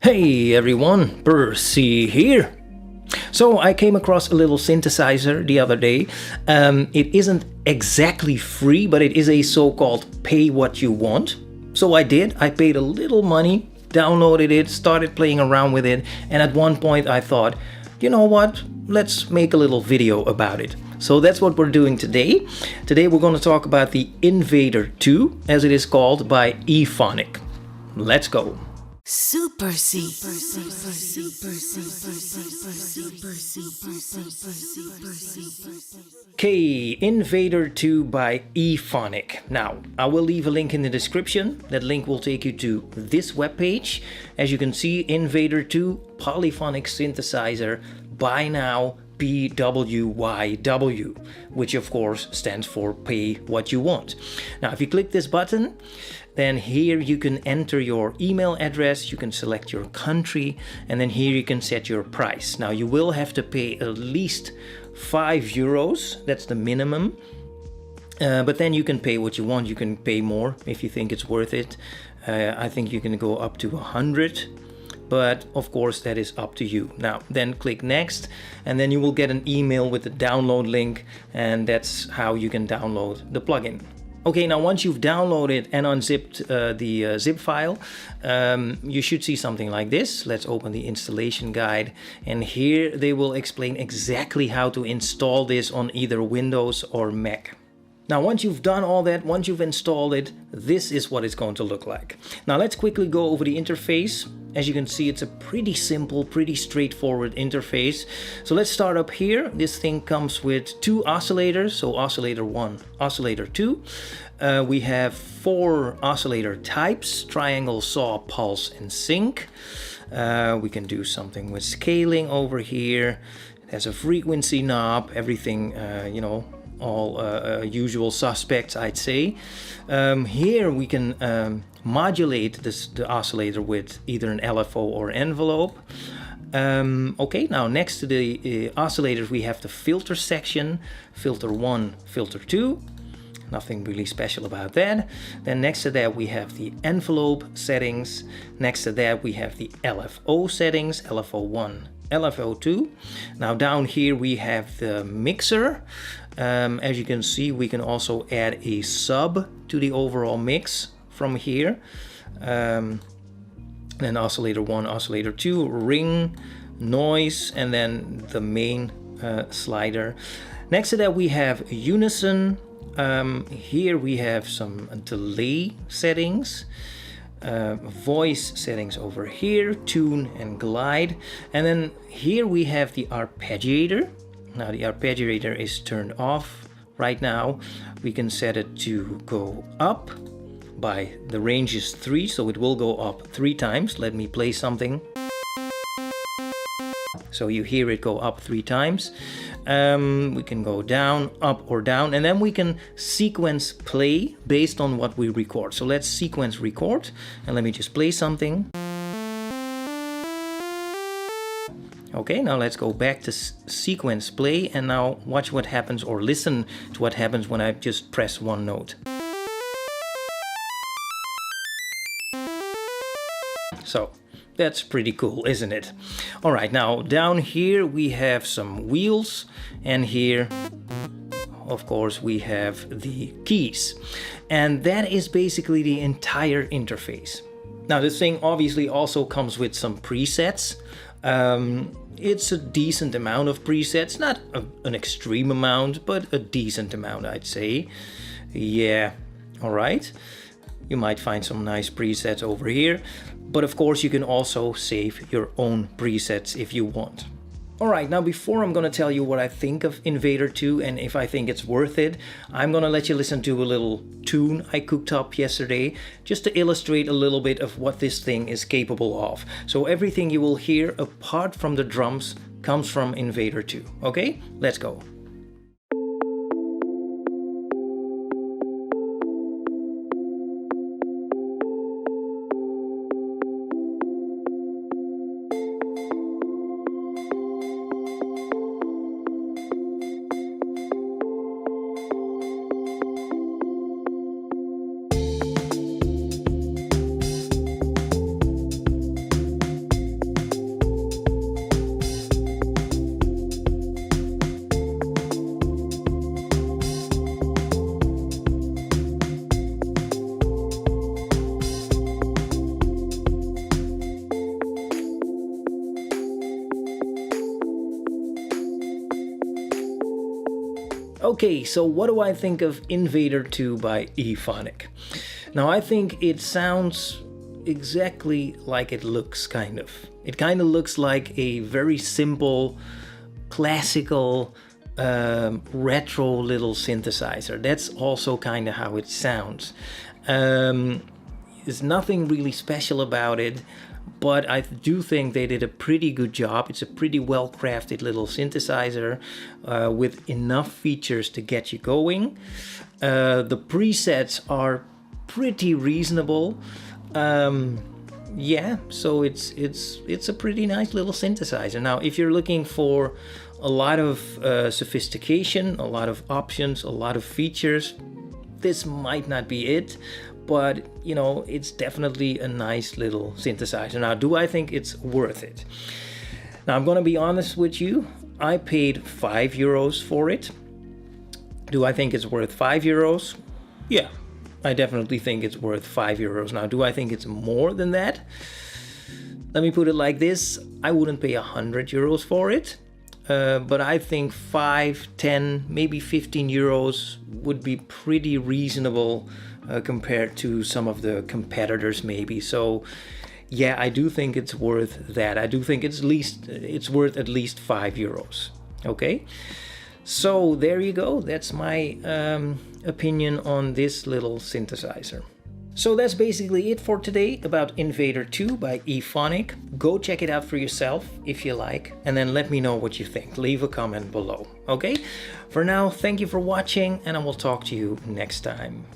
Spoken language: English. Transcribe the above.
Hey everyone, Percy here. So I came across a little synthesizer the other day. It isn't exactly free, but it is a so-called pay what you want. So I did. I paid a little money, downloaded it, started playing around with it, and at one point I thought, you know what, let's make a little video about it. So that's what we're doing today. Today we're going to talk about the Invader 2, as it is called, by E-Phonic. Let's go. Supercy. Okay, Invader 2 by E-Phonic. Now, I will leave a link in the description. That link will take you to this webpage. As you can see, Invader 2 polyphonic synthesizer, buy now, PWYW, which of course stands for pay what you want. Now, if you click this button, then here you can enter your email address, you can select your country, and then here you can set your price. Now, you will have to pay at least €5, that's the minimum. But then you can pay what you want. You can pay more if you think it's worth it. I think you can go up to 100. But of course that is up to you. Now then click next, and then you will get an email with the download link, and that's how you can download the plugin. Okay, now once you've downloaded and unzipped the zip file, you should see something like this. Let's open the installation guide, and here they will explain exactly how to install this on either Windows or Mac. Now, once you've done all that, once you've installed it, this is what it's going to look like. Now, let's quickly go over the interface. As you can see, it's a pretty simple, pretty straightforward interface. So let's start up here. This thing comes with two oscillators. So oscillator 1, oscillator 2. We have 4 oscillator types: triangle, saw, pulse, and sync. We can do something with scaling over here. It has a frequency knob, everything, all usual suspects, I'd say. Here we can modulate the oscillator with either an LFO or envelope. Okay, now next to the oscillators we have the filter section, filter 1, filter 2. Nothing really special about that. Then next to that we have the envelope settings. Next to that we have the LFO settings, LFO 1, LFO 2. Now down here we have the mixer. As you can see, we can also add a sub to the overall mix from here. Then oscillator 1, oscillator 2, ring, noise, and then the main slider. Next to that we have unison. Here we have some delay settings. Voice settings over here, tune and glide, and then here we have the arpeggiator. Now the arpeggiator is turned off right now. We can set it to go up by, the range is 3, so it will go up 3 times. Let me play something. So you hear it go up 3 times. We can go down, up or down, and then we can sequence play based on what we record. So let's sequence record, and let me just play something. Okay, now let's go back to sequence play, and now watch what happens, or listen to what happens when I just press one note. So that's pretty cool, isn't it? All right, now down here we have some wheels, and here, of course, we have the keys. And that is basically the entire interface. Now this thing obviously also comes with some presets. It's a decent amount of presets, not an extreme amount, but a decent amount, I'd say. Yeah, all right. You might find some nice presets over here, but of course you can also save your own presets if you want. Alright, now before I'm gonna tell you what I think of Invader 2 and if I think it's worth it, I'm gonna let you listen to a little tune I cooked up yesterday, just to illustrate a little bit of what this thing is capable of. So everything you will hear apart from the drums comes from Invader 2. Okay, let's go. Okay, so what do I think of Invader 2 by E-Phonic? Now, I think it sounds exactly like it looks, kind of. It kind of looks like a very simple, classical, retro little synthesizer. That's also kind of how it sounds. There's nothing really special about it, but I do think they did a pretty good job. It's a pretty well-crafted little synthesizer with enough features to get you going. The presets are pretty reasonable. Yeah, so it's a pretty nice little synthesizer. Now, if you're looking for a lot of sophistication, a lot of options, a lot of features, this might not be it. But, you know, it's definitely a nice little synthesizer. Now, do I think it's worth it? Now, I'm going to be honest with you. I paid €5 for it. Do I think it's worth €5? Yeah, I definitely think it's worth €5. Now, do I think it's more than that? Let me put it like this. I wouldn't pay €100 for it. But I think 5, 10, maybe €15 would be pretty reasonable compared to some of the competitors maybe. So yeah, I do think it's worth that. I do think it's worth at least €5. Okay, so there you go. That's my opinion on this little synthesizer. So that's basically it for today about Invader 2 by E-Phonic. Go check it out for yourself if you like, and then let me know what you think. Leave a comment below, okay? For now, thank you for watching, and I will talk to you next time.